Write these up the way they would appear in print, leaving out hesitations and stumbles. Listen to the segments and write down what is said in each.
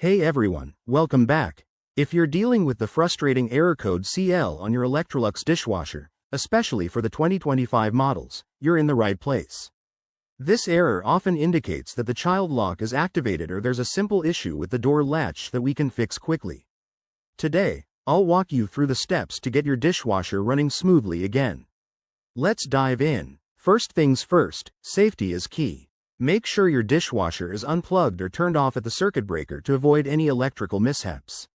Hey everyone, welcome back. If you're dealing with the frustrating error code CL on your Electrolux dishwasher, especially for the 2025 models, you're in the right place. This error often indicates that the child lock is activated or there's a simple issue with the door latch that we can fix quickly. Today, I'll walk you through the steps to get your dishwasher running smoothly again. Let's dive in. First things first, safety is key. Make sure your dishwasher is unplugged or turned off at the circuit breaker to avoid any electrical mishaps.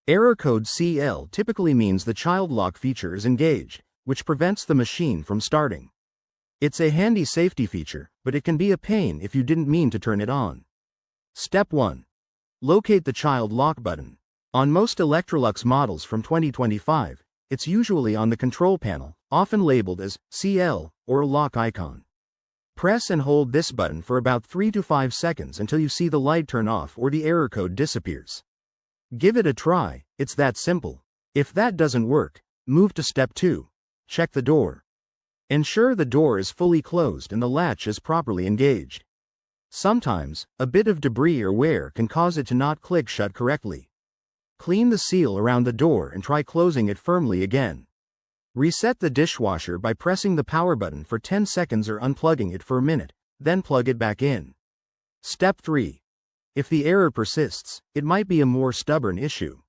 Error code CL typically means the child lock feature is engaged, which prevents the machine from starting. It's a handy safety feature, but it can be a pain if you didn't mean to turn it on. Step 1. Locate the child lock button. On most Electrolux models from 2025, it's usually on the control panel, often labeled as CL or a lock icon. Press and hold this button for about 3 to 5 seconds until you see the light turn off or the error code disappears. Give it a try, it's that simple. If that doesn't work, move to step 2. Check the door. Ensure the door is fully closed and the latch is properly engaged. Sometimes, a bit of debris or wear can cause it to not click shut correctly. Clean the seal around the door and try closing it firmly again. Reset the dishwasher by pressing the power button for 10 seconds or unplugging it for a minute, then plug it back in. Step 3. If the error persists, it might be a more stubborn issue.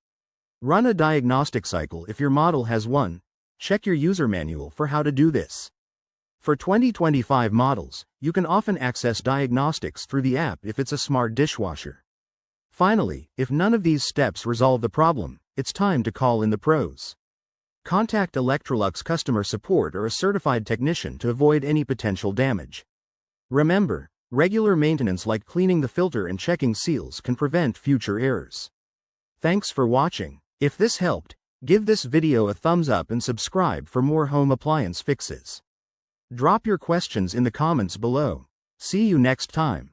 Run a diagnostic cycle if your model has one. Check your user manual for how to do this. For 2025 models, you can often access diagnostics through the app if it's a smart dishwasher. Finally, if none of these steps resolve the problem, it's time to call in the pros. Contact Electrolux customer support or a certified technician to avoid any potential damage. Remember, regular maintenance like cleaning the filter and checking seals can prevent future errors. Thanks for watching. If this helped, give this video a thumbs up and subscribe for more home appliance fixes. Drop your questions in the comments below. See you next time.